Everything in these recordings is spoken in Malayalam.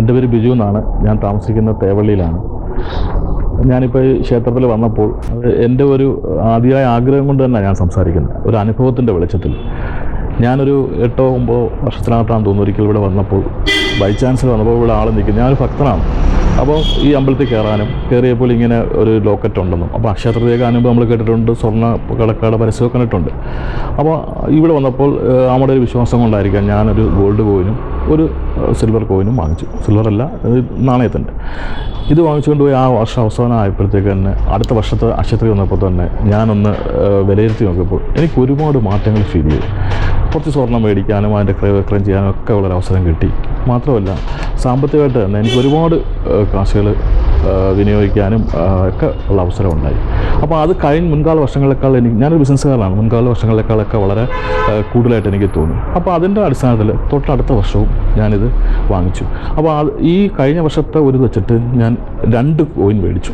എൻ്റെ പേര് ബിജു എന്നാണ്. ഞാൻ താമസിക്കുന്ന തേവള്ളിയിലാണ്. ഞാനിപ്പോൾ ഈ ക്ഷേത്രത്തിൽ വന്നപ്പോൾ അത് എൻ്റെ ഒരു ആദ്യമായ ആഗ്രഹം കൊണ്ട് തന്നെ ഞാൻ സംസാരിക്കുന്നത്, ഒരു അനുഭവത്തിൻ്റെ വെളിച്ചത്തിൽ. ഞാനൊരു 8-9 വർഷത്തിനകത്താണെന്ന് തോന്നുന്നു ഒരിക്കൽ ഇവിടെ വന്നപ്പോൾ, ബൈ ചാൻസ് വന്നപ്പോൾ ഇവിടെ ആൾ നിൽക്കും. ഞാനൊരു ഭക്തനാണ്. അപ്പോൾ ഈ അമ്പലത്തിൽ കയറിയപ്പോൾ ഇങ്ങനെ ഒരു ലോക്കറ്റ് ഉണ്ടെന്നും, അപ്പോൾ അക്ഷയതൃതീയ കാണുമ്പോൾ നമ്മൾ കേട്ടിട്ടുണ്ട്, സ്വർണ്ണ കടക്കാട് പരസ്യമൊക്കെ കണ്ടിട്ടുണ്ട്. അപ്പോൾ ഇവിടെ വന്നപ്പോൾ നമ്മുടെ ഒരു വിശ്വാസം കൊണ്ടായിരിക്കാം ഞാനൊരു ഗോൾഡ് കോയിനും ഒരു സിൽവർ കോയിനും വാങ്ങിച്ചു. സിൽവറല്ല, നാണയത്തിൻ്റെ. ഇത് വാങ്ങിച്ചുകൊണ്ട് പോയി ആ വർഷം അവസാനം ആയപ്പോഴത്തേക്ക് തന്നെ അടുത്ത വർഷത്തെ അക്ഷയതൃതീയ വന്നപ്പോൾ തന്നെ ഞാനൊന്ന് വിലയിരുത്തി നോക്കിയപ്പോൾ എനിക്ക് ഒരുപാട് മാറ്റങ്ങൾ ഫീൽ ചെയ്തു. കുറച്ച് സ്വർണ്ണം മേടിക്കാനും അതിൻ്റെ ക്രയം ചെയ്യാനും ഒക്കെ ഉള്ളൊരു അവസരം കിട്ടി. മാത്രമല്ല സാമ്പത്തികമായിട്ട് തന്നെ എനിക്ക് ഒരുപാട് കാശുകൾ വിനിയോഗിക്കാനും ഒക്കെ ഉള്ള അവസരം ഉണ്ടായി. അപ്പോൾ അത് മുൻകാല വർഷങ്ങളെക്കാൾ ഞാനൊരു ബിസിനസ്സുകാരനാണ്, മുൻകാല വർഷങ്ങളെക്കാളൊക്കെ വളരെ കൂടുതലായിട്ട് എനിക്ക് തോന്നി. അപ്പോൾ അതിൻ്റെ അടിസ്ഥാനത്തിൽ തൊട്ടടുത്ത വർഷവും ഞാനിത് വാങ്ങിച്ചു. അപ്പോൾ ഈ കഴിഞ്ഞ വർഷത്തെ ഒരു വെച്ചിട്ട് ഞാൻ 2 കോയിൻ മേടിച്ചു.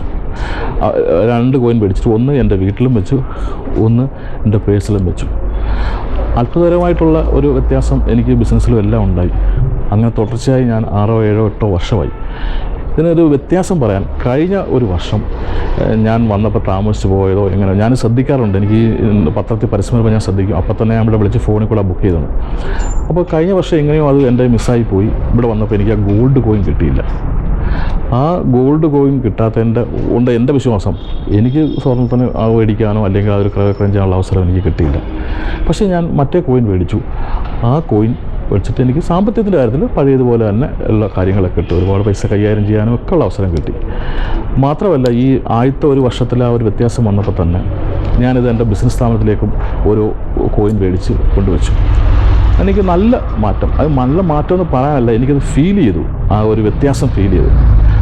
2 കോയിൻ മേടിച്ചിട്ട് ഒന്ന് എൻ്റെ വീട്ടിലും വെച്ചു, ഒന്ന് എൻ്റെ പേഴ്സിലും വെച്ചു. അത്ഭുതകരമായിട്ടുള്ള ഒരു വ്യത്യാസം എനിക്ക് ബിസിനസ്സിലും എല്ലാം ഉണ്ടായി. അങ്ങനെ തുടർച്ചയായി ഞാൻ 6, 7, 8 വർഷമായി. ഇതിനൊരു വ്യത്യാസം പറയാൻ, കഴിഞ്ഞ ഒരു വർഷം ഞാൻ വന്നപ്പോൾ താമസിച്ച് പോയതോ എങ്ങനെ ഞാൻ ശ്രദ്ധിക്കാറുണ്ട്. എനിക്ക് പത്രത്തിൽ പരസ്യം വരുമ്പോൾ ഞാൻ ശ്രദ്ധിക്കും. അപ്പോൾ തന്നെ ഞാൻ ഇവിടെ വിളിച്ച് ഫോണിൽ കൂടെ ബുക്ക് ചെയ്തതാണ്. അപ്പോൾ കഴിഞ്ഞ വർഷം എങ്ങനെയോ അത് എൻ്റെ മിസ്സായി പോയി. ഇവിടെ വന്നപ്പോൾ എനിക്ക് ആ ഗോൾഡ് കോയിൻ കിട്ടിയില്ല. ആ ഗോൾഡ് കോയിൻ കിട്ടാത്തതിൻ്റെ കൊണ്ട് എൻ്റെ വിശ്വാസം എനിക്ക് സ്വർണ്ണത്തിന് മേടിക്കാനോ അല്ലെങ്കിൽ അതൊരു ക്രയം ചെയ്യാനുള്ള അവസരം എനിക്ക് കിട്ടിയില്ല. പക്ഷേ ഞാൻ മറ്റേ കോയിൻ മേടിച്ചു. ആ കോയിൻ വെച്ചിട്ട് എനിക്ക് സാമ്പത്തികത്തിൻ്റെ കാര്യത്തിൽ പഴയതുപോലെ തന്നെ ഉള്ള കാര്യങ്ങളൊക്കെ കിട്ടും. ഒരുപാട് പൈസ കൈകാര്യം ചെയ്യാനും ഒക്കെ ഉള്ള അവസരം കിട്ടി. മാത്രമല്ല ഈ ആദ്യത്തെ ഒരു വർഷത്തിൽ ആ ഒരു വ്യത്യാസം വന്നപ്പോൾ തന്നെ ഞാനിത് എൻ്റെ ബിസിനസ് സ്ഥാപനത്തിലേക്കും ഒരു കോയിൻ മേടിച്ച് കൊണ്ടുവച്ചു. എനിക്ക് നല്ല മാറ്റം, അത് നല്ല മാറ്റം എന്ന് പറയാനല്ല, എനിക്കത് ഫീൽ ചെയ്തു, ആ ഒരു വ്യത്യാസം ഫീൽ ചെയ്തു.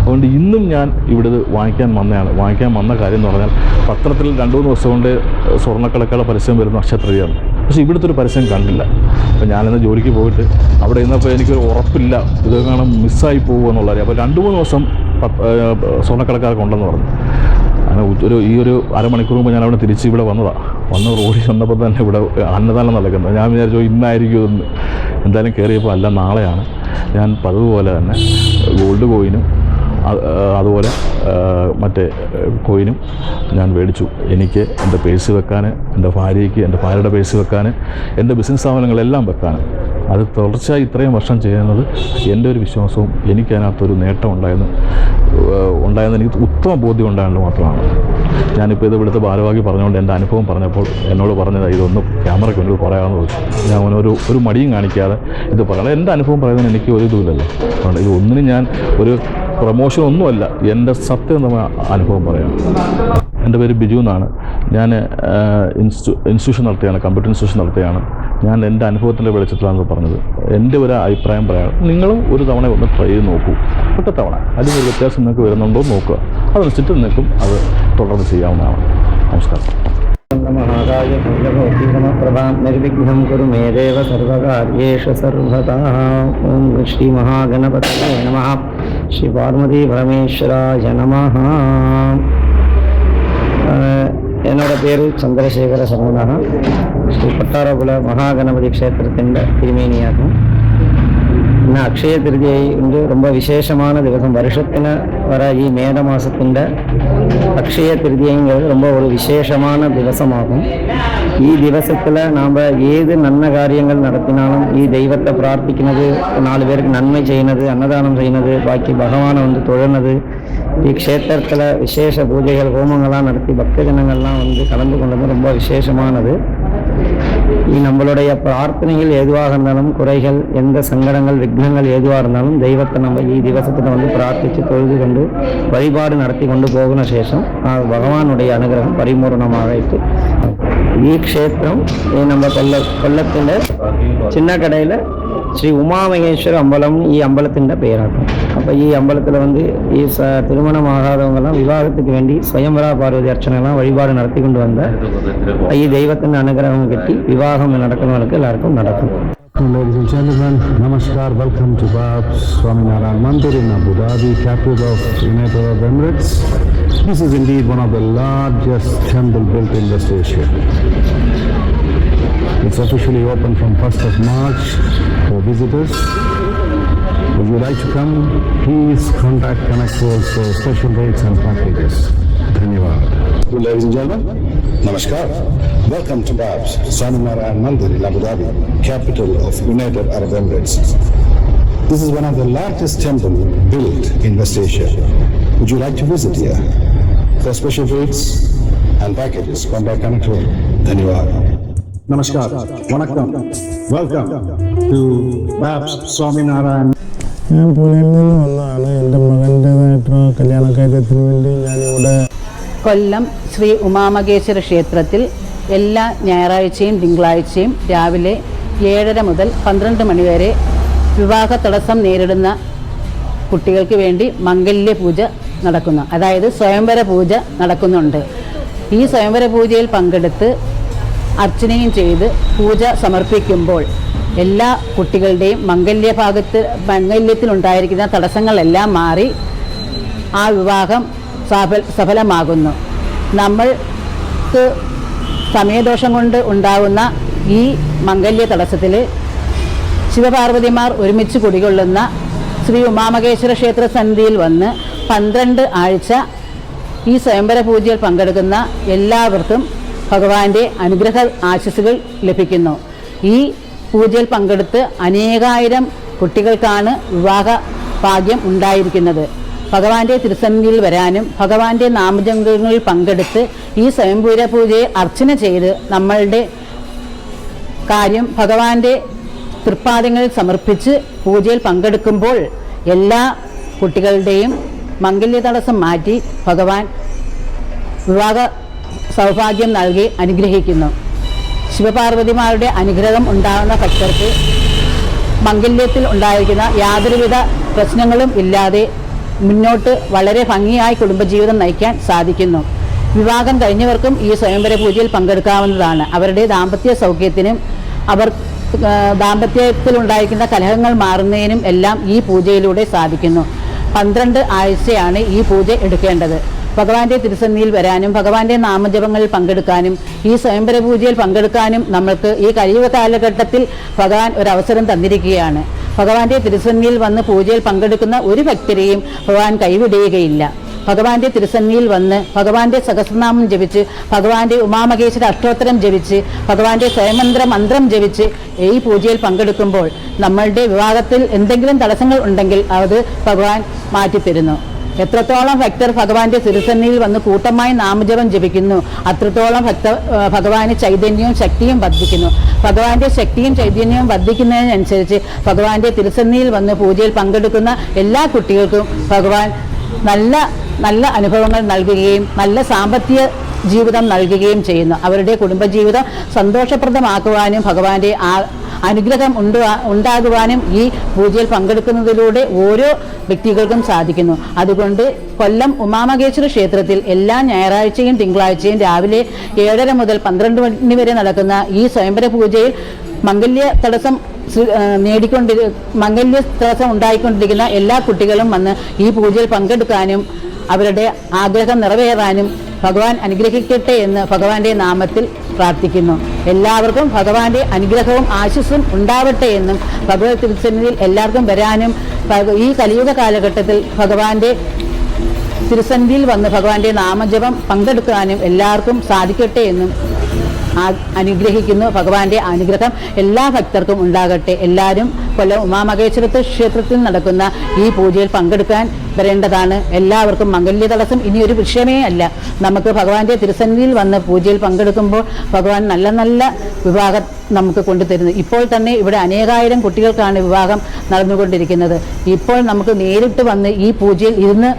അതുകൊണ്ട് ഇന്നും ഞാൻ ഇവിടെ വാങ്ങിക്കാൻ വന്ന കാര്യം എന്ന് പറഞ്ഞാൽ, പത്രത്തിൽ 2-3 ദിവസം കൊണ്ട് സ്വർണ്ണക്കടക്കാരുടെ പരസ്യം വരുന്ന അക്ഷയതൃതീയാണ്. പക്ഷേ ഇവിടുത്തെ ഒരു പരസ്യം കണ്ടില്ല. അപ്പോൾ ഞാനിന്ന് ജോലിക്ക് പോയിട്ട് അവിടെ ഇരുന്നപ്പോൾ എനിക്കൊരു ഉറപ്പില്ല ഇത് കാണാൻ മിസ്സായി പോകുമെന്നുള്ള കാര്യം. അപ്പോൾ 2-3 ദിവസം സ്വർണ്ണക്കടക്കാർക്ക് ഉണ്ടെന്ന് പറഞ്ഞു. അങ്ങനെ ഈ ഒരു അരമണിക്കൂർ മുമ്പ് ഞാൻ അവിടെ തിരിച്ച് ഇവിടെ വന്ന് റോഡിൽ വന്നപ്പോൾ തന്നെ ഇവിടെ അന്നദാനം നടക്കുന്നത്. ഞാൻ വിചാരിച്ചു ഇന്നായിരിക്കും ഇതൊന്ന്. എന്തായാലും കയറിയപ്പോൾ അല്ല, നാളെയാണ്. ഞാൻ പതിവുപോലെ തന്നെ ഗോൾഡ് കോയിനും അതുപോലെ മറ്റേ കോയിനും ഞാൻ മേടിച്ചു. എനിക്ക് എൻ്റെ പേഴ്സ് വെക്കാൻ, എൻ്റെ ഭാര്യയ്ക്ക് എൻ്റെ ഭാര്യയുടെ പേഴ്സ് വെക്കാൻ, എൻ്റെ ബിസിനസ് സ്ഥാപനങ്ങളെല്ലാം വെക്കാൻ. അത് തുടർച്ചയായി ഇത്രയും വർഷം ചെയ്യുന്നത് എൻ്റെ ഒരു വിശ്വാസവും എനിക്കതിനകത്തൊരു നേട്ടം ഉണ്ടായെന്ന് എനിക്ക് ഉത്തമ ബോധ്യം ഉണ്ടായത് മാത്രമാണ്. ഞാനിപ്പോൾ ഇത് ഇവിടുത്തെ ഭാരവാഹി പറഞ്ഞുകൊണ്ട് എൻ്റെ അനുഭവം പറഞ്ഞപ്പോൾ എന്നോട് പറഞ്ഞത് ഇതൊന്നും ക്യാമറയ്ക്ക് മുന്നിൽ പറയാമെന്ന് ചോദിച്ചു. ഞാൻ ഒരു മടിയും കാണിക്കാതെ ഇത് പറയണം. എൻ്റെ അനുഭവം പറയുന്നതിന് എനിക്ക് ഒരു ഇതുമില്ലല്ലോ. അതുകൊണ്ട് ഇത് ഒന്നിനും ഞാൻ ഒരു പ്രൊമോഷൻ ഒന്നുമല്ല, എൻ്റെ സത്യസന്ധമായ അനുഭവം പറയാം. എൻ്റെ പേര് ബിജു എന്നാണ്. ഞാൻ ഇൻസ്റ്റിറ്റ്യൂഷൻ നടത്തുകയാണ്, കമ്പ്യൂട്ടർ ഇൻസ്റ്റിറ്റ്യൂഷൻ നടത്തുകയാണ്. ഞാൻ എൻ്റെ അനുഭവത്തിൻ്റെ വെളിച്ചത്തിലാണ് പറഞ്ഞത്. എൻ്റെ ഒരു അഭിപ്രായം പറയാം, നിങ്ങളും ഒരു തവണ ഒന്ന് ട്രൈ ചെയ്ത് നോക്കൂ. ഒറ്റ തവണ അതിനൊരു വ്യത്യാസം നിങ്ങൾക്ക് വരുന്നുണ്ടോ നോക്കുക. അതനുസരിച്ചിട്ട് നിങ്ങൾക്കും അത് തുടർന്ന് ചെയ്യാവുന്നതാണ്. നമസ്കാരം. മഹാകായ പ്രഭാം നിർവിഘ്നം കുരു മേ ദേവ സർവകാര്യേഷു സർവദാ. ഓം ശ്രീ മഹാഗണപതയേ നമഃ. ശ്രീ പാർവതി പരമേശ്വരായ നമഃ. என்னோட பேர் சந்திரசேகர சரவணா. ஸ்ரீ பட்டாரபுல மகாகணபதி க்ஷேத்திரத்திൻ്റെ തിരുമേനിയാകും. ഇന്ന് അക്ഷയ തൃതീയ ரொம்ப വിശേഷமான ദിവസം. வருஷത്തിന് வர ഈ മേടമാസത്തിൻ്റെ അക്ഷയ തൃതീയங்கிறது ரொம்ப ஒரு விசேஷமான ദിവസമാകും. ഈ ദിവസത്തിൽ நாம் ഏത് നന്മ കാര്യങ്ങൾ നടത്തിനാലും ഈ ദൈവത്തെ പ്രാർത്ഥിക്കുന്നത്, 4 പേർക്ക് നന്മ ചെയ്യുന്നത്, അന്നദാനം ചെയ്യുന്നത്, ബാക്കി ഭഗവാനെ തൊഴുന്നത്, ഈ ക്ഷേത്രത്തിൽ വിശേഷ പൂജകൾ ஹோமங்கள்லாம் நடத்தி பக்தஜனங்கள்லாம் கலந்து கொண்டது ரொம்ப விசேஷமானது. நம்மளுடைய பிரார்த்தனைகள் எதுவாக இருந்தாலும், குறைகள், எந்த சங்கடங்கள், விக்னங்கள் எதுவாக இருந்தாலும் தெய்வத்தை நம்ம ഈ ദിവസത്തിൽ பிரார்த்தித்து தொழுது கொண்டு வழிபாடு நடத்தி கொண்டு போகிற ശേഷം ഭഗവാനുடைய അനുഗ്രഹം പരിപൂർണമായിട്ട് ഈ ക്ഷേത്രം நம்ம കൊല്ലത്തിൻ്റെ ചിന്നക്കടയിൽ ശ്രീ ഉമാമഹേശ്വര അമ്പലം ഈ അമ്പലത്തിൻ്റെ പേരാക്കും. അപ്പോൾ ഈ അമ്പലത്തിൽ ഈ திருமணமாகாதவங்கெல்லாம் விவாகத்துக்கு வேண்டி സ്വയംവര பார்வதி அர்ச்சனைலாம் வழிபாடு நடத்தி கொண்டு வந்த ഈ ദൈവത്തിൻ്റെ അനുഗ്രഹം കിട്ടി വിവാഹം നടക്കുന്നവർക്ക് എല്ലാവർക്കും നടക്കും. Ladies and gentlemen, namaskar. Welcome to Bab's Swaminarayan Mandir in Abu Dhabi, capital of United Arab Emirates. This is indeed one of the largest temple built in West Asia. It's officially open from 1st of March for visitors. Would you like to come? Please contact Connect World for special rates and packages. Dhanyawad. Ladies and gentlemen, Namaskar. Welcome to Babs, Swaminarayan Mandir in Abu Dhabi, capital of United Arab Emirates. This is one of the largest temples built in West Asia. Would you like to visit here? For special rates and packages, contact Connect World. Dhanyawad. Namaskar. Vanakkam. Welcome to Babs Swaminarayan. ഞാൻ പൂനെയിൽ നിന്ന് വന്നതാണ്. എൻ്റെ മകൻ്റേതായിട്ടുള്ള കല്യാണക്കാര്യത്തിന് വേണ്ടി ഞാനിവിടെ കൊല്ലം ശ്രീ ഉമാമകേശ്വര ക്ഷേത്രത്തിൽ എല്ലാ ഞായറാഴ്ചയും തിങ്കളാഴ്ചയും രാവിലെ 7:30 മുതൽ 12 മണി വരെ വിവാഹ തടസ്സം നേരിടുന്ന കുട്ടികൾക്ക് വേണ്ടി മംഗല്യ പൂജ നടക്കുന്നു. അതായത് സ്വയംവര പൂജ നടക്കുന്നുണ്ട്. ഈ സ്വയംവര പൂജയിൽ പങ്കെടുത്ത് അർച്ചനയും ചെയ്ത് പൂജ സമർപ്പിക്കുമ്പോൾ എല്ലാ കുട്ടികളുടെയും മംഗല്യത്തിലുണ്ടായിരിക്കുന്ന തടസ്സങ്ങളെല്ലാം മാറി ആ വിവാഹം സഫലമാകുന്നു. നമ്മൾക്ക് സമയദോഷം കൊണ്ട് ഉണ്ടാകുന്ന ഈ മംഗല്യ തടസ്സത്തിൽ ശിവപാർവതിമാർ ഒരുമിച്ച് കുടികൊള്ളുന്ന ശ്രീ ഉമാമകേശ്വര ക്ഷേത്ര സന്നിധിയിൽ വന്ന് 12 ആഴ്ച ഈ സ്വയംവര പൂജയിൽ പങ്കെടുക്കുന്ന എല്ലാവർക്കും ഭഗവാന്റെ അനുഗ്രഹ ആശീസ്സുകൾ ലഭിക്കുന്നു. ഈ പൂജയിൽ പങ്കെടുത്ത് അനേകായിരം കുട്ടികൾക്കാണ് വിവാഹ ഭാഗ്യം ഉണ്ടായിരിക്കുന്നത്. ഭഗവാന്റെ തിരുസന്നിധിയിൽ വരാനും ഭഗവാന്റെ നാമജപങ്ങളിൽ പങ്കെടുത്ത് ഈ സ്വയംവര പൂജയെ അർച്ചന ചെയ്ത് നമ്മളുടെ കാര്യം ഭഗവാന്റെ തൃപ്പാദങ്ങളിൽ സമർപ്പിച്ച് പൂജയിൽ പങ്കെടുക്കുമ്പോൾ എല്ലാ കുട്ടികളുടെയും മംഗല്യ തടസ്സം മാറ്റി ഭഗവാൻ വിവാഹ സൗഭാഗ്യം നൽകി അനുഗ്രഹിക്കുന്നു. ശിവപാർവതിമാരുടെ അനുഗ്രഹം ഉണ്ടാകുന്ന ഭക്തർക്ക് മംഗല്യത്തിൽ ഉണ്ടായിരിക്കുന്ന യാതൊരുവിധ പ്രശ്നങ്ങളും ഇല്ലാതെ മുന്നോട്ട് വളരെ ഭംഗിയായി കുടുംബജീവിതം നയിക്കാൻ സാധിക്കുന്നു. വിവാഹം കഴിഞ്ഞവർക്കും ഈ സ്വയംവര പൂജയിൽ പങ്കെടുക്കാവുന്നതാണ്. അവരുടെ ദാമ്പത്യ സൗഖ്യത്തിനും അവർ ദാമ്പത്യത്തിലുണ്ടായിരിക്കുന്ന കലഹങ്ങൾ മാറുന്നതിനും എല്ലാം ഈ പൂജയിലൂടെ സാധിക്കുന്നു. 12 ആഴ്ചയാണ് ഈ പൂജ എടുക്കേണ്ടത്. ഭഗവാന്റെ തിരുസന്നിധിയിൽ വരാനും ഭഗവാന്റെ നാമജപങ്ങളിൽ പങ്കെടുക്കാനും ഈ സ്വയംവര പൂജയിൽ പങ്കെടുക്കാനും നമ്മൾക്ക് ഈ കലിയുഗ കാലഘട്ടത്തിൽ ഭഗവാൻ ഒരവസരം തന്നിരിക്കുകയാണ്. ഭഗവാന്റെ തിരുസന്നിധിയിൽ വന്ന് പൂജയിൽ പങ്കെടുക്കുന്ന ഒരു ഭക്തരെയും ഭഗവാൻ കൈവിടുകയില്ല. ഭഗവാന്റെ തിരുസന്നിധിയിൽ വന്ന് ഭഗവാന്റെ സഹസ്രനാമം ജപിച്ച് ഭഗവാന്റെ ഉമാമകേശ്വര അഷ്ടോത്തരം ജപിച്ച് ഭഗവാന്റെ സ്വയമന്ത്ര മന്ത്രം ജപിച്ച് ഈ പൂജയിൽ പങ്കെടുക്കുമ്പോൾ നമ്മളുടെ വിവാഹത്തിൽ എന്തെങ്കിലും തടസ്സങ്ങൾ ഉണ്ടെങ്കിൽ അത് ഭഗവാൻ മാറ്റിത്തരുന്നു. എത്രത്തോളം ഭക്തർ ഭഗവാന്റെ തിരുസന്നിധിയിൽ വന്ന് കൂട്ടമായി നാമജപം ജപിക്കുന്നു അത്രത്തോളം ഭഗവാന് ചൈതന്യവും ശക്തിയും വർദ്ധിക്കുന്നു. ഭഗവാന്റെ ശക്തിയും ചൈതന്യവും വർദ്ധിക്കുന്നതിനനുസരിച്ച് ഭഗവാന്റെ തിരുസന്നിധിയിൽ വന്ന് പൂജയിൽ പങ്കെടുക്കുന്ന എല്ലാ കുട്ടികൾക്കും ഭഗവാൻ നല്ല നല്ല അനുഭവങ്ങൾ നൽകുകയും നല്ല സാമ്പത്തിക ജീവിതം നൽകുകയും ചെയ്യുന്നു. അവരുടെ കുടുംബജീവിതം സന്തോഷപ്രദമാക്കുവാനും ഭഗവാന്റെ അനുഗ്രഹം ഉണ്ടാകുവാനും ഈ പൂജയിൽ പങ്കെടുക്കുന്നതിലൂടെ ഓരോ വ്യക്തികൾക്കും സാധിക്കുന്നു. അതുകൊണ്ട് കൊല്ലം ഉമാമകേശ്വര ക്ഷേത്രത്തിൽ എല്ലാ ഞായറാഴ്ചയും തിങ്കളാഴ്ചയും രാവിലെ 7:30 മുതൽ 12 മണി വരെ നടക്കുന്ന ഈ സ്വയംവര പൂജയിൽ മംഗല്യ തടസ്സം ഉണ്ടായിക്കൊണ്ടിരിക്കുന്ന എല്ലാ കുട്ടികളും വന്ന് ഈ പൂജയിൽ പങ്കെടുക്കാനും അവരുടെ ആഗ്രഹം നിറവേറാനും ഭഗവാൻ അനുഗ്രഹിക്കട്ടെ എന്ന് ഭഗവാന്റെ നാമത്തിൽ പ്രാർത്ഥിക്കുന്നു. എല്ലാവർക്കും ഭഗവാന്റെ അനുഗ്രഹവും ആശിസ്സും ഉണ്ടാവട്ടെ എന്നും ഭഗവത് തിരുസന്നിധിയിൽ എല്ലാവർക്കും വരാനും ഈ കലിയുഗ കാലഘട്ടത്തിൽ ഭഗവാന്റെ തിരുസന്നിധിയിൽ വന്ന് ഭഗവാന്റെ നാമജപം പങ്കെടുക്കാനും എല്ലാവർക്കും സാധിക്കട്ടെ എന്നും അനുഗ്രഹിക്കുന്നു. ഭഗവാന്റെ അനുഗ്രഹം എല്ലാ ഭക്തർക്കും ഉണ്ടാകട്ടെ. എല്ലാവരും കൊല്ലം ഉമാമകേശ്വര ക്ഷേത്രത്തിൽ നടക്കുന്ന ഈ പൂജയിൽ പങ്കെടുക്കാൻ വരേണ്ടതാണ്. എല്ലാവർക്കും മംഗല്യ തടസ്സം ഇനിയൊരു വിഷയമേ അല്ല. നമുക്ക് ഭഗവാന്റെ തിരുസന്നിധിയിൽ വന്ന് പൂജയിൽ പങ്കെടുക്കുമ്പോൾ ഭഗവാൻ നല്ല നല്ല വിവാഹം നമുക്ക് കൊണ്ടുതരുന്നു. ഇപ്പോൾ തന്നെ ഇവിടെ അനേകായിരം കുട്ടികൾക്കാണ് വിവാഹം നടന്നുകൊണ്ടിരിക്കുന്നത്. ഇപ്പോൾ നമുക്ക് നേരിട്ട് വന്ന് ഈ പൂജയിൽ ഇരുന്ന്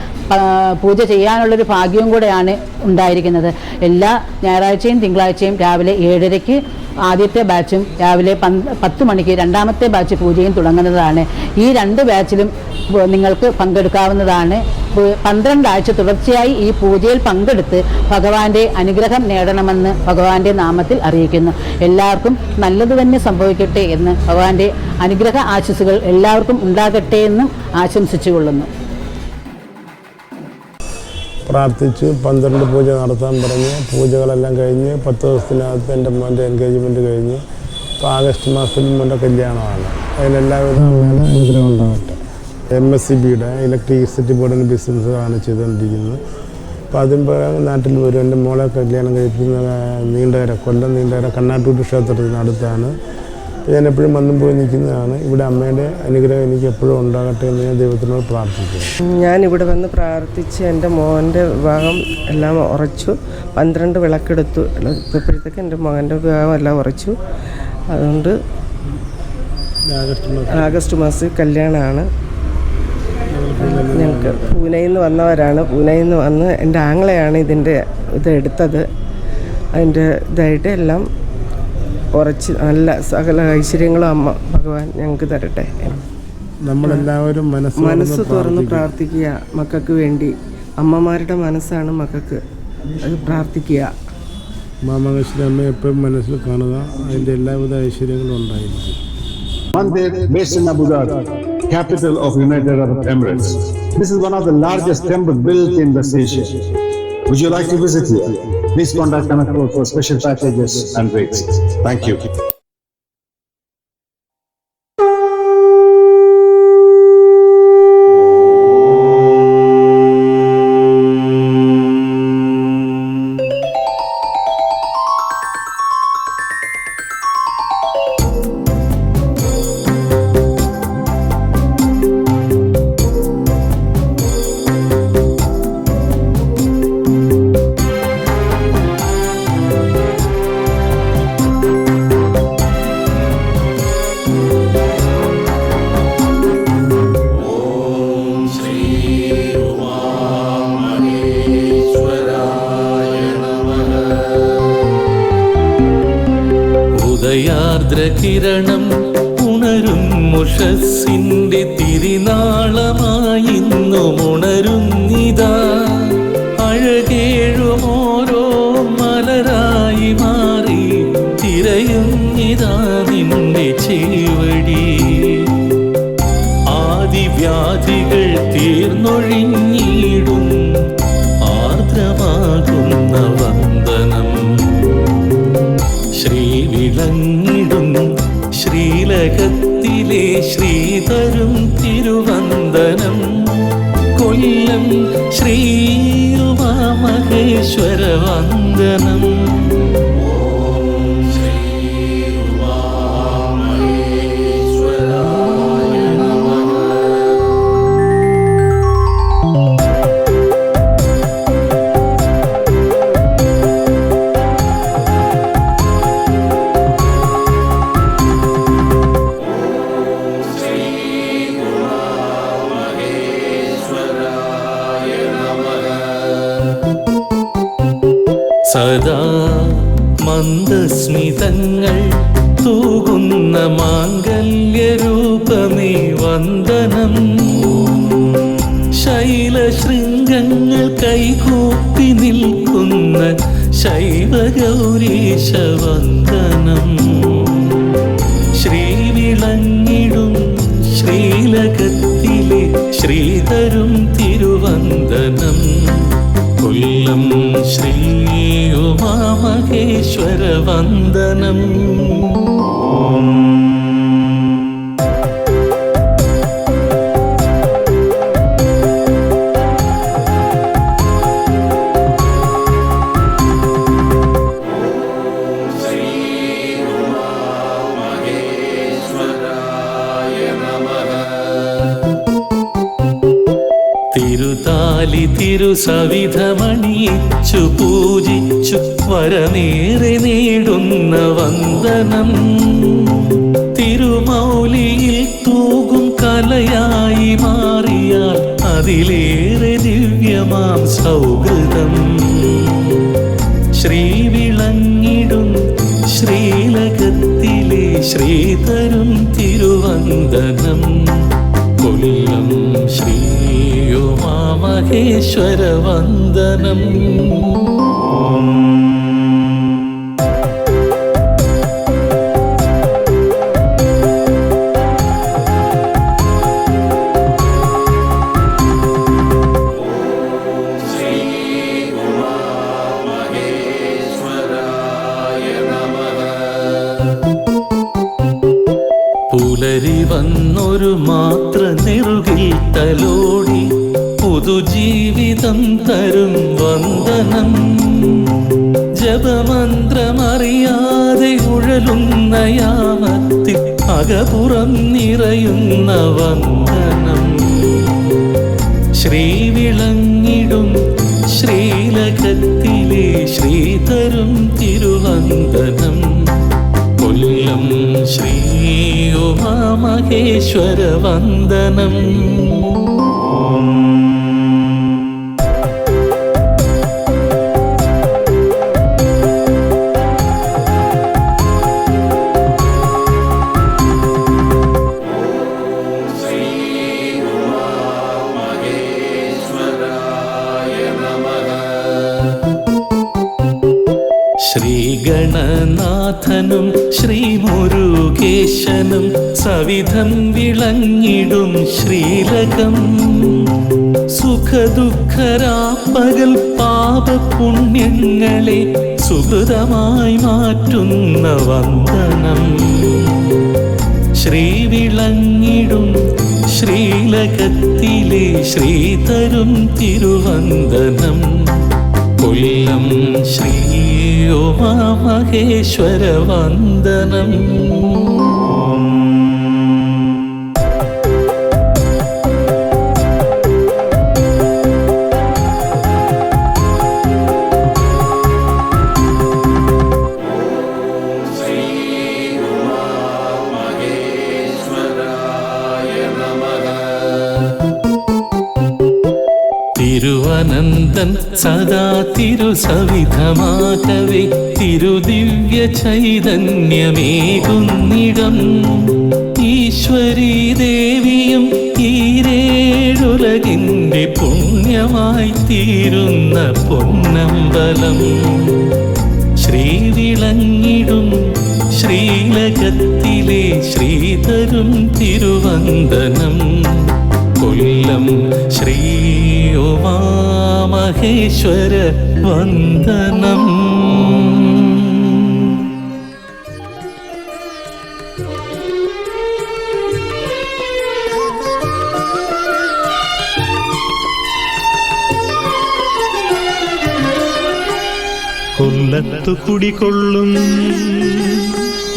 പൂജ ചെയ്യാനുള്ളൊരു ഭാഗ്യവും കൂടെയാണ് ഉണ്ടായിരിക്കുന്നത്. എല്ലാ ഞായറാഴ്ചയും തിങ്കളാഴ്ചയും രാവിലെ 7:30-ക്ക് ആദ്യത്തെ ബാച്ചും രാവിലെ 10 മണിക്ക് രണ്ടാമത്തെ ബാച്ച് പൂജയും തുടങ്ങുന്നതാണ്. ഈ 2 ബാച്ചിലും നിങ്ങൾക്ക് പങ്കെടുക്കാവുന്നതാണ്. 12 ആഴ്ച തുടർച്ചയായി ഈ പൂജയിൽ പങ്കെടുത്ത് ഭഗവാന്റെ അനുഗ്രഹം നേടണമെന്ന് ഭഗവാന്റെ നാമത്തിൽ അറിയിക്കുന്നു. എല്ലാവർക്കും നല്ലത് തന്നെ സംഭവിക്കട്ടെ എന്ന് ഭഗവാന്റെ അനുഗ്രഹ ആശീസ്സുകൾ എല്ലാവർക്കും ഉണ്ടാകട്ടെ എന്നും ആശംസിച്ചുകൊള്ളുന്നു. പ്രാർത്ഥിച്ച് 12 പൂജ നടത്താൻ പറഞ്ഞ് പൂജകളെല്ലാം കഴിഞ്ഞ് 10 ദിവസത്തിനകത്ത് എൻ്റെ മോൻ്റെ എൻഗേജ്മെൻറ്റ് കഴിഞ്ഞ് ഇപ്പോൾ ആഗസ്റ്റ് മാസത്തിൽ മോൻ്റെ കല്യാണമാണ്. അതിലെല്ലാവിധ അനുഗ്രഹം ഉണ്ടാകട്ടെ. MSCBയുടെ ഇലക്ട്രിസിറ്റി ബോർഡിൻ്റെ ബിസിനസ്സാണ് ചെയ്തുകൊണ്ടിരിക്കുന്നത്. അപ്പോൾ അതിന് പ്രകാരം നാട്ടിൽ വരും. എൻ്റെ മോളെ കല്യാണം കഴിക്കുന്ന കൊല്ലം നീണ്ടകര കണ്ണാട്ടൂർ ക്ഷേത്രത്തിനടുത്താണ്. ഞാൻ എപ്പോഴും വന്നും പോയി നിൽക്കുന്നതാണ്. ഇവിടെ അമ്മയുടെ അനുഗ്രഹം എനിക്ക് എപ്പോഴും ഉണ്ടാകട്ടെ എന്ന് ഞാൻ ദൈവത്തിനോട് പ്രാർത്ഥിക്കുന്നു. ഞാനിവിടെ വന്ന് പ്രാർത്ഥിച്ച് എൻ്റെ മോൻ്റെ വിവാഹം എല്ലാം ഉറച്ചു. 12 വിളക്കെടുത്തു എടുത്തപ്പോഴത്തേക്ക് എൻ്റെ മകൻ്റെ വിവാഹം എല്ലാം ഉറച്ചു. അതുകൊണ്ട് ആഗസ്റ്റ് മാസത്തിൽ കല്യാണമാണ്. ഞങ്ങൾക്ക് പൂനെയിൽ നിന്ന് വന്നവരാണ്. പൂനെയിൽ നിന്ന് വന്ന് എൻ്റെ ആങ്ങളെയാണ് ഇത് എടുത്തത്. അതിൻ്റെ ഇതായിട്ട് എല്ലാം ഉറച്ച് നല്ല സകല ഐശ്വര്യങ്ങളും അമ്മ ഭഗവാൻ ഞങ്ങൾക്ക് തരട്ടെ. നമ്മളെല്ലാവരും മനസ്സ് തുറന്ന് പ്രാർത്ഥിക്കുക മക്കൾക്ക് വേണ്ടി. അമ്മമാരുടെ മനസ്സാണ് മക്കൾക്ക്, അത് പ്രാർത്ഥിക്കുക. മാമകശ്രീ അമ്മ എപ്പോഴും മനസ്സിൽ കാണുക. അതിൻ്റെ എല്ലാവിധ ഐശ്വര്യങ്ങളും ഉണ്ടായിരിക്കും. Mandir, based in Abu Dhabi, capital of United Arab Emirates. This is one of the largest temple built in West Asia. Would you like to visit here? Please contact Connect for special packages and rates. Thank you. ഉദയാർദ്രകിരണം ഉണരും മുഷസ്സിന്റെ തിരിനാളമായിന്നും ഉണരുന്നിതാ. അഴകേഴും ഓരോ മലരായി മാറി തിരയുന്നിതാ നിന്റെ ചേവടി. ആദിവ്യാധികൾ തീർന്നൊഴിഞ്ഞിടും ആർദ്രമാകുന്ന വന്ദനം. ശ്രീവിളങ്ങിടും ശ്രീലകത്തിലെ ശ്രീതരും തിരുവന്ദനം. കൊല്ലം ശ്രീ ഉമാമഹേശ്വര വന്ദനം. സദാ മന്ദസ്മിതങ്ങൾ തൂകുന്ന മാംഗല്യരൂപമേ വന്ദനം. ശൈലശൃംഗങ്ങൾ കൈകൂപ്പി നിൽക്കുന്ന ശൈവഗൗരീശ വന്ദനം. ശ്രീവിളങ്ങിടും ശ്രീലകത്തിലെ ശ്രീതരും തിരുവന്ദനം. കൊല്ലം ശ്രീ ഉമാമഹേശ്വര വന്ദനം. തിരുതാലി തിരുസവിധമണിയിച്ചു പൂജിച്ചു വരമേറെ നേടുന്ന വന്ദനം. തിരുമൗലിയിൽ തൂകും കലയായി മാറിയാൽ അതിലേറെ ദിവ്യമാം സൗഹൃദം. ശ്രീവിളങ്ങിടും ശ്രീലകത്തിലെ ശ്രീതരും തിരുവന്ദനം. കൊല്ലം ശ്രീ ഉമാമഹേശ്വര വന്ദനം. പുലരി വന്നൊരു മാത്ര നെറുകിൽ തലോടി പുതുജീവിതം തരും വന്ദനം. ജപമന്ത്രമറിയാതെ ഉഴലുന്ന യാമത്തിൽ അകപുറം നിറയുന്ന വന്ദനം. ശ്രീവിളങ്ങിടും ശ്രീലകത്തിലെ ശ്രീതരും തിരുവന്ദനം. കൊല്ലം ശ്രീ ഉമാമഹേശ്വര വന്ദനം. ശ്രീഗണനാഥനും ശ്രീമുരുകേശനും സവിധം വിളങ്ങിടും ശ്രീലകം. സുഖദുഃഖരാപ്പകൽ പാപപുണ്യങ്ങളെ സുഹൃതമായി മാറ്റുന്ന വന്ദനം. ശ്രീവിളങ്ങിടും ശ്രീലകത്തിലെ ശ്രീതരും തിരുവന്ദനം. കൊല്ലം ശ്രീ ഉമാമഹേശ്വര വന്ദനം. തിരുവനന്തൻ സദാ തിരുസവിധമാകവേ തിരുദിവ്യ ചൈതന്യമേകുന്നിടം. ഈശ്വരീ ദേവിയും ഈരേഴുലകിൻ്റെ പുണ്യമായി തീരുന്ന പൊന്നമ്പലം. ശ്രീവിളങ്ങിടും ശ്രീലകത്തിലെ ശ്രീതരും തിരുവന്ദനം. കൊല്ലം ശ്രീ ഉമാമഹേശ്വര വന്ദനം. കൊല്ലത്തു കുടികൊള്ളും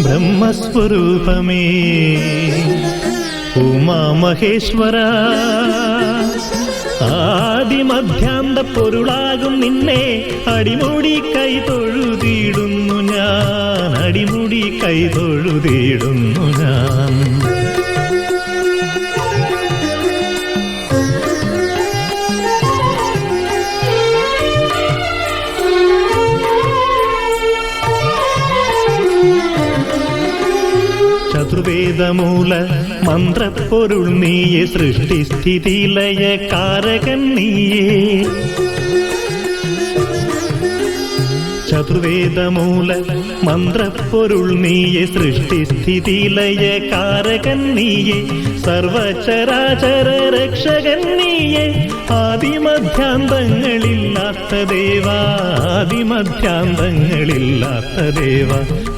ബ്രഹ്മസ്വരൂപമേ ഉമാമഹേശ്വര. ആദിമധ്യാന്ത പൊരുളാകും നിന്നെ അടിമുടി കൈ തൊഴുതിയിടുന്നു ഞാൻ, അടിമുടി കൈ തൊഴുതിയിടുന്നു ഞാൻ. ചതുർവേദമൂല മന്ത്രപ്പൊരുൾ നീയെ, സൃഷ്ടിസ്ഥിതിലയ കാരകൻ നീയെ. ചതുർവേദമൂല മന്ത്രപ്പൊരുൾ നീയെ, സൃഷ്ടിസ്ഥിതിലയ കാരകൻ നീയെ. സർവചരാചര രക്ഷകൻ നീയെ. ആദിമധ്യാന്തങ്ങളില്ലാത്ത ദേവ, ആദിമധ്യാന്തങ്ങളില്ലാത്ത ദേവ.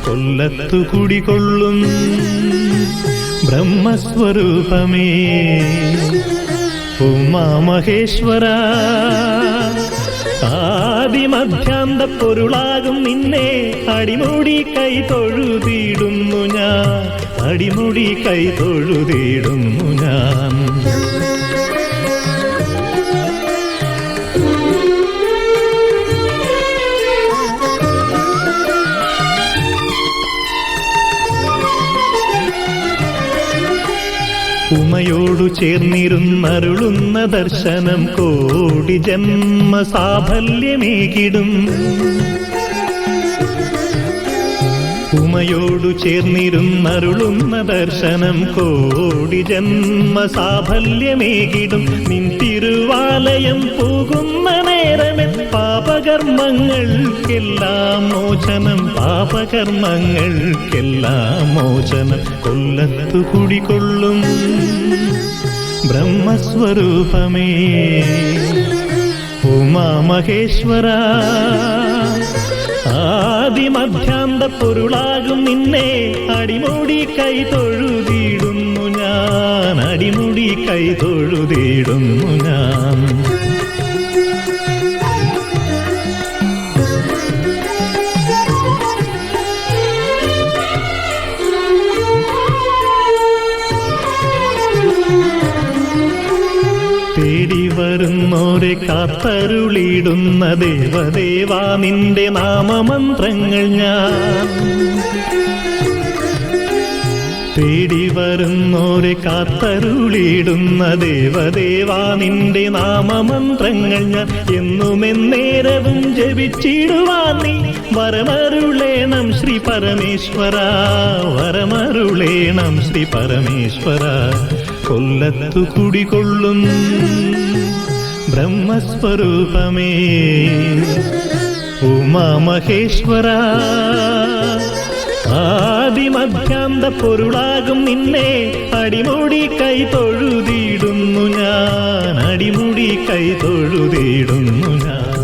കൊല്ലത്തു കുടികൊള്ളും ബ്രഹ്മസ്വരൂപമേ ഉമാമഹേശ്വര. ആദിമധ്യാന്ത പൊരുളാകും നിന്നെ അടിമുടി കൈ തൊഴുതിയിടുന്നു ഞാൻ, അടിമുടി കൈ തൊഴുതിയിടുന്നു ഞാൻ. ഉമയോടു ചേർന്നിരുന്നരുളുന്ന ദർശനം കോടി ജന്മ സാഫല്യമേകിടും. ഉമയോടു ചേർന്നിരുന്നരുളുന്ന ദർശനം കോടി ജന്മ സാഫല്യമേകിടും. നിൻ തിരുവാലയം പോകുന്ന നേരമേ പാപകർമ്മങ്ങൾക്കെല്ലാം മോചനം, പാപകർമ്മങ്ങൾക്കെല്ലാം മോചനം. കൊല്ലത്തു കുടികൊള്ളും ബ്രഹ്മസ്വരൂപമേ ഉമാമഹേശ്വര. ആദിമധ്യാന്ത പൊരുളാകും നിന്നെ അടിമുടി കൈ തൊഴുതിയിടുന്നു ഞാൻ, ഞാൻ, അടിമുടി കൈ തൊഴുതിടുന്നു ഞാൻ. തേടി വരുന്നോരെ കാത്തരുളിടുന്ന ദേവദേവാ നിന്റെ നാമമന്ത്രങ്ങൾ ഞാൻ. തേടി വരുന്നോരെ കാത്തരുളിടുന്ന ദേവദേവാ നിന്റെ നാമമന്ത്രങ്ങൾ ഞാൻ. എന്നുമെന്നേരവും ജപിച്ചിടുവാൻ നീ വരമരുളേണം ശ്രീ പരമേശ്വര, വരമരുളേണം ശ്രീ പരമേശ്വര. കൊല്ലത്തു കുടികൊള്ളും ബ്രഹ്മസ്വരൂപമേ ഉമാമഹേശ്വര, ആദിമധ്യാന്ത പൊരുളാകും നിന്നെ അടിമുടി കൈ തൊഴുതിടുന്നു ഞാൻ, അടിമുടി കൈ തൊഴുതിടുന്നു ഞാൻ.